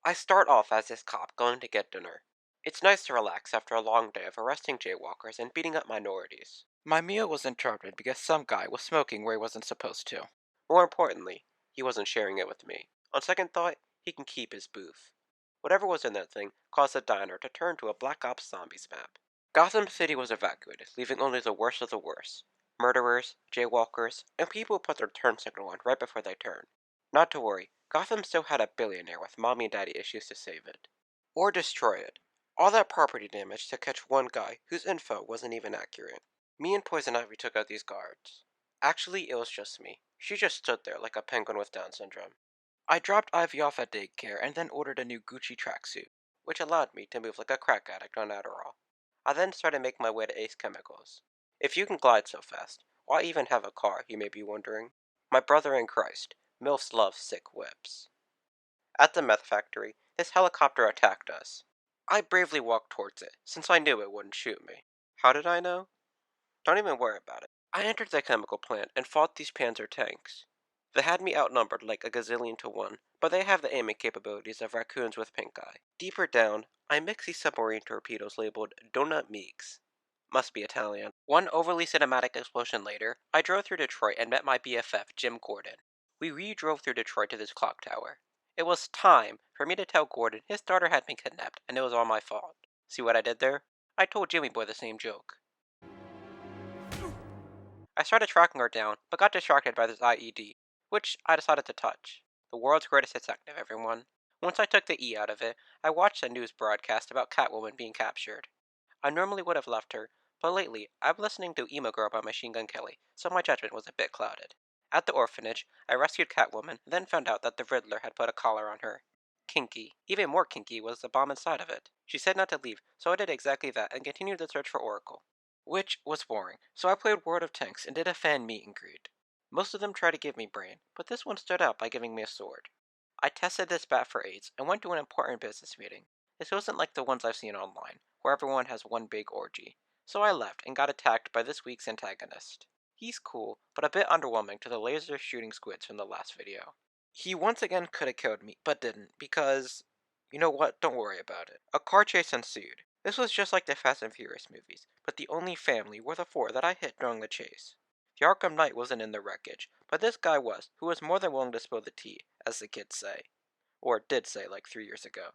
I start off as this cop going to get dinner. It's nice to relax after a long day of arresting jaywalkers and beating up minorities. My meal was interrupted because some guy was smoking where he wasn't supposed to. More importantly, he wasn't sharing it with me. On second thought, he can keep his booth. Whatever was in that thing caused the diner to turn to a Black Ops Zombies map. Gotham City was evacuated, leaving only the worst of the worst. Murderers, jaywalkers, and people who put their turn signal on right before they turn. Not to worry, Gotham still had a billionaire with mommy and daddy issues to save it. Or destroy it. All that property damage to catch one guy whose info wasn't even accurate. Me and Poison Ivy took out these guards. Actually, it was just me. She just stood there like a penguin with Down syndrome. I dropped Ivy off at daycare and then ordered a new Gucci tracksuit, which allowed me to move like a crack addict on Adderall. I then started making my way to Ace Chemicals. If you can glide so fast, why even have a car, you may be wondering? My brother in Christ, MILFs love sick whips. At the meth factory, this helicopter attacked us. I bravely walked towards it, since I knew it wouldn't shoot me. How did I know? Don't even worry about it. I entered the chemical plant and fought these Panzer tanks. They had me outnumbered like a gazillion to one, but they have the aiming capabilities of raccoons with pink eye. Deeper down, I mix these submarine torpedoes labeled Donut Meeks. Must be Italian. One overly cinematic explosion later, I drove through Detroit and met my BFF, Jim Gordon. We re-drove through Detroit to this clock tower. It was time for me to tell Gordon his daughter had been kidnapped and it was all my fault. See what I did there? I told Jimmy Boy the same joke. I started tracking her down, but got distracted by this IED, which I decided to touch. The world's greatest detective, everyone. Once I took the E out of it, I watched a news broadcast about Catwoman being captured. I normally would have left her, but lately I'm listening to Emo Girl by Machine Gun Kelly, so my judgment was a bit clouded. At the orphanage, I rescued Catwoman, then found out that the Riddler had put a collar on her. Kinky. Even more kinky was the bomb inside of it. She said not to leave, so I did exactly that and continued the search for Oracle. Which was boring, so I played World of Tanks and did a fan meet and greet. Most of them tried to give me brain, but this one stood out by giving me a sword. I tested this bat for AIDS and went to an important business meeting. This wasn't like the ones I've seen online, where everyone has one big orgy. So I left and got attacked by this week's antagonist. He's cool, but a bit underwhelming to the laser shooting squids from the last video. He once again could have killed me, but didn't, because... You know what, don't worry about it. A car chase ensued. This was just like the Fast and Furious movies, but the only family were the four that I hit during the chase. The Arkham Knight wasn't in the wreckage, but this guy was, who was more than willing to spill the tea, as the kids say. Or did say like 3 years ago.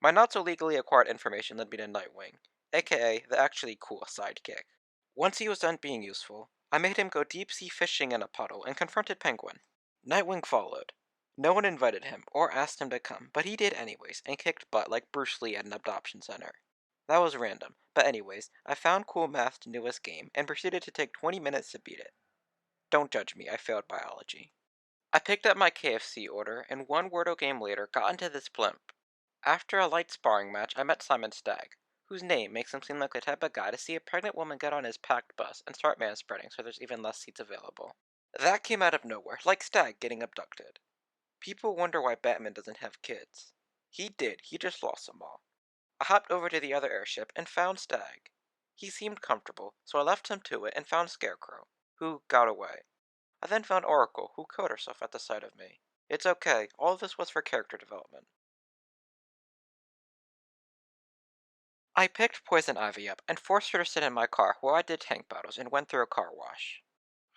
My not so legally acquired information led me to Nightwing, aka the actually cool sidekick. Once he was done being useful, I made him go deep sea fishing in a puddle and confronted Penguin. Nightwing followed. No one invited him or asked him to come, but he did anyways and kicked butt like Bruce Lee at an adoption center. That was random, but anyways, I found Cool Math's newest game and proceeded to take 20 minutes to beat it. Don't judge me, I failed biology. I picked up my KFC order and one Wordle game later got into this blimp. After a light sparring match, I met Simon Stagg, whose name makes him seem like the type of guy to see a pregnant woman get on his packed bus and start manspreading so there's even less seats available. That came out of nowhere, like Stagg getting abducted. People wonder why Batman doesn't have kids. He did, he just lost them all. I hopped over to the other airship and found Stagg. He seemed comfortable, so I left him to it and found Scarecrow, who got away. I then found Oracle, who killed herself at the sight of me. It's okay, all of this was for character development. I picked Poison Ivy up and forced her to sit in my car while I did tank battles and went through a car wash.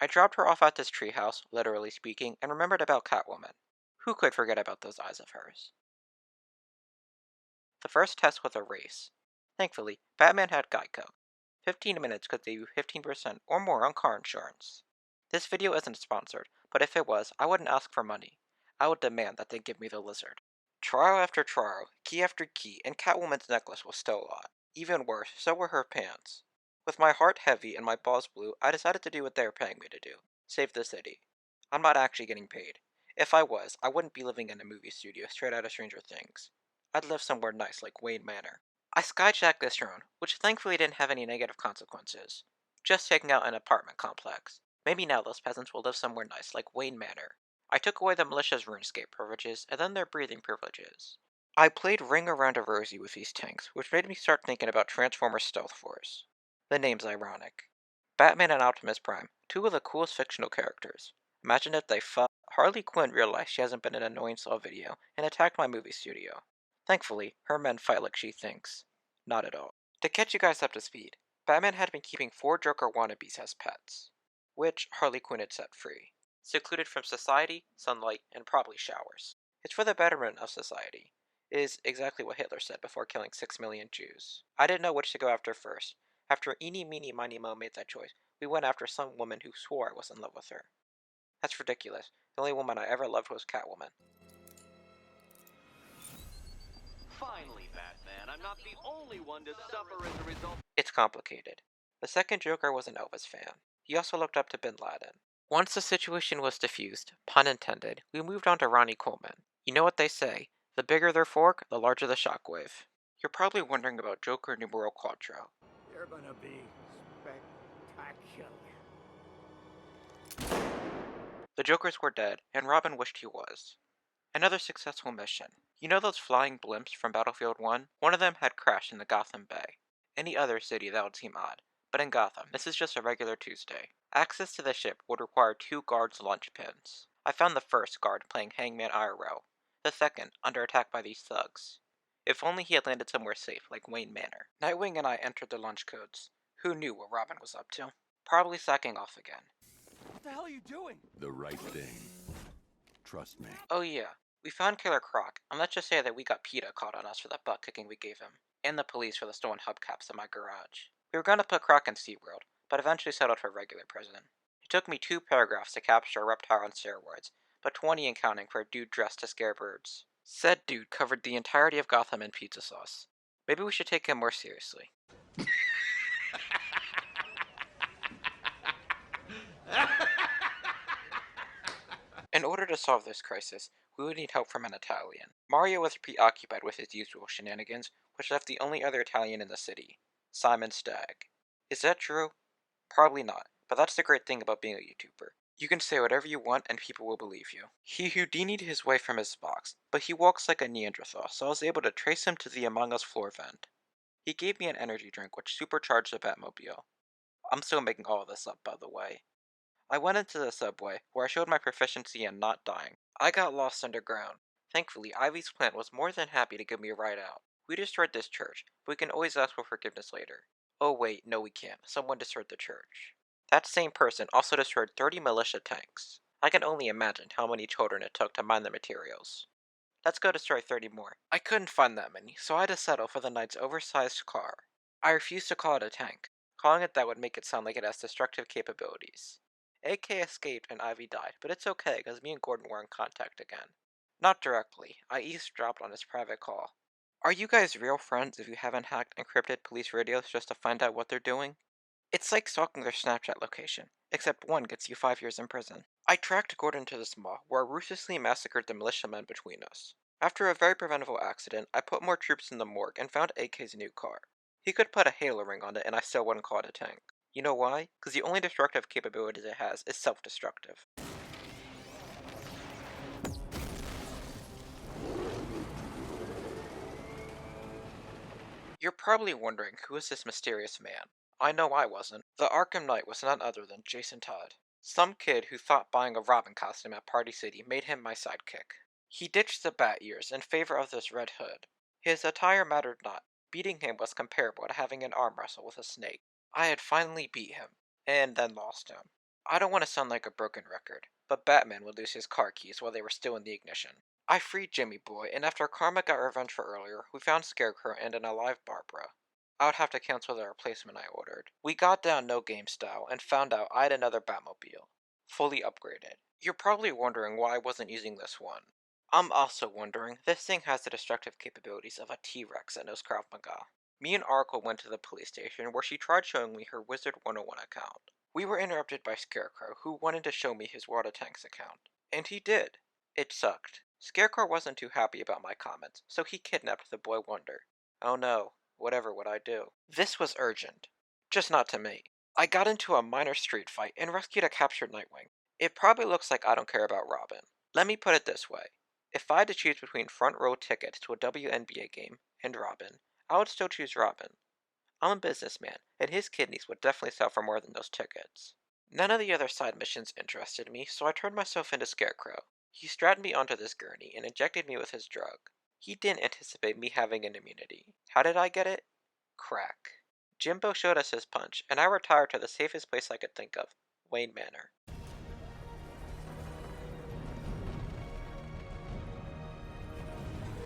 I dropped her off at this treehouse, literally speaking, and remembered about Catwoman. Who could forget about those eyes of hers? The first test was a race. Thankfully, Batman had Geico. 15 minutes could save you 15% or more on car insurance. This video isn't sponsored, but if it was, I wouldn't ask for money. I would demand that they give me the lizard. Trial after trial, key after key, and Catwoman's necklace was still a lot. Even worse, so were her pants. With my heart heavy and my balls blue, I decided to do what they were paying me to do. Save the city. I'm not actually getting paid. If I was, I wouldn't be living in a movie studio straight out of Stranger Things. I'd live somewhere nice like Wayne Manor. I skyjacked this drone, which thankfully didn't have any negative consequences. Just taking out an apartment complex. Maybe now those peasants will live somewhere nice like Wayne Manor. I took away the militia's RuneScape privileges, and then their breathing privileges. I played Ring Around a Rosie with these tanks, which made me start thinking about Transformers Stealth Force. The name's ironic. Batman and Optimus Prime, two of the coolest fictional characters. Imagine if they fucked. Harley Quinn realized she hasn't been in an annoying Saw video, and attacked my movie studio. Thankfully, her men fight like she thinks. Not at all. To catch you guys up to speed, Batman had been keeping 4 Joker wannabes as pets, which Harley Quinn had set free, secluded from society, sunlight, and probably showers. It's for the betterment of society, is exactly what Hitler said before killing 6 million Jews. I didn't know which to go after first. After Eeny, Meeny, Miny, Mo made that choice, we went after some woman who swore I was in love with her. That's ridiculous. The only woman I ever loved was Catwoman. Finally, Batman, I'm not the only one to suffer as a result. It's complicated. The second Joker was an Elvis fan. He also looked up to Bin Laden. Once the situation was diffused, pun intended, we moved on to Ronnie Coleman. You know what they say, the bigger their fork, the larger the shockwave. You're probably wondering about Joker numero quattro. You're gonna be spectacular. The Jokers were dead, and Robin wished he was. Another successful mission. You know those flying blimps from Battlefield 1? One of them had crashed in the Gotham Bay. Any other city that would seem odd. But in Gotham, this is just a regular Tuesday. Access to the ship would require 2 guards' lunch pins. I found the first guard playing Hangman IRL, the second under attack by these thugs. If only he had landed somewhere safe, like Wayne Manor. Nightwing and I entered the lunch codes. Who knew what Robin was up to? Probably sacking off again. What the hell are you doing? The right thing. Trust me. Oh yeah, we found Killer Croc, and let's just say that we got PETA caught on us for the butt kicking we gave him, and the police for the stolen hubcaps in my garage. We were gonna put Croc in SeaWorld, but eventually settled for regular prison. It took me 2 paragraphs to capture a reptile on steroids, but 20 and counting for a dude dressed to scare birds. Said dude covered the entirety of Gotham in pizza sauce. Maybe we should take him more seriously. In order to solve this crisis, we would need help from an Italian. Mario was preoccupied with his usual shenanigans, which left the only other Italian in the city, Simon Stagg. Is that true? Probably not, but that's the great thing about being a YouTuber. You can say whatever you want and people will believe you. He Houdini'd his way from his box, but he walks like a Neanderthal, so I was able to trace him to the Among Us floor vent. He gave me an energy drink which supercharged the Batmobile. I'm still making all of this up, by the way. I went into the subway, where I showed my proficiency in not dying. I got lost underground. Thankfully, Ivy's plant was more than happy to give me a ride out. We destroyed this church, but we can always ask for forgiveness later. Oh wait, no we can't. Someone destroyed the church. That same person also destroyed 30 militia tanks. I can only imagine how many children it took to mine the materials. Let's go destroy 30 more. I couldn't find that many, so I had to settle for the knight's oversized car. I refused to call it a tank. Calling it that would make it sound like it has destructive capabilities. AK escaped and Ivy died, but it's okay because me and Gordon were in contact again. Not directly, I eavesdropped on his private call. Are you guys real friends if you haven't hacked encrypted police radios just to find out what they're doing? It's like stalking their Snapchat location, except one gets you 5 years in prison. I tracked Gordon to this mall, where I ruthlessly massacred the militiamen between us. After a very preventable accident, I put more troops in the morgue and found AK's new car. He could put a halo ring on it and I still wouldn't call it a tank. You know why? Because the only destructive capability it has is self-destructive. You're probably wondering who is this mysterious man. I know I wasn't. The Arkham Knight was none other than Jason Todd. Some kid who thought buying a Robin costume at Party City made him my sidekick. He ditched the bat ears in favor of this red hood. His attire mattered not. Beating him was comparable to having an arm wrestle with a snake. I had finally beat him, and then lost him. I don't want to sound like a broken record, but Batman would lose his car keys while they were still in the ignition. I freed Jimmy Boy, and after Karma got revenge for earlier, we found Scarecrow and an alive Barbara. I would have to cancel the replacement I ordered. We got down no game style and found out I had another Batmobile, fully upgraded. You're probably wondering why I wasn't using this one. I'm also wondering, this thing has the destructive capabilities of a T-Rex that knows Krav Maga. Me and Oracle went to the police station where she tried showing me her Wizard 101 account. We were interrupted by Scarecrow, who wanted to show me his Water Tanks account. And he did. It sucked. Scarecrow wasn't too happy about my comments, so he kidnapped the boy Wonder. Oh no, whatever would I do? This was urgent. Just not to me. I got into a minor street fight and rescued a captured Nightwing. It probably looks like I don't care about Robin. Let me put it this way. If I had to choose between front row tickets to a WNBA game and Robin, I would still choose Robin. I'm a businessman, and his kidneys would definitely sell for more than those tickets. None of the other side missions interested me, so I turned myself into Scarecrow. He strapped me onto this gurney and injected me with his drug. He didn't anticipate me having an immunity. How did I get it? Crack. Jimbo showed us his punch, and I retired to the safest place I could think of, Wayne Manor.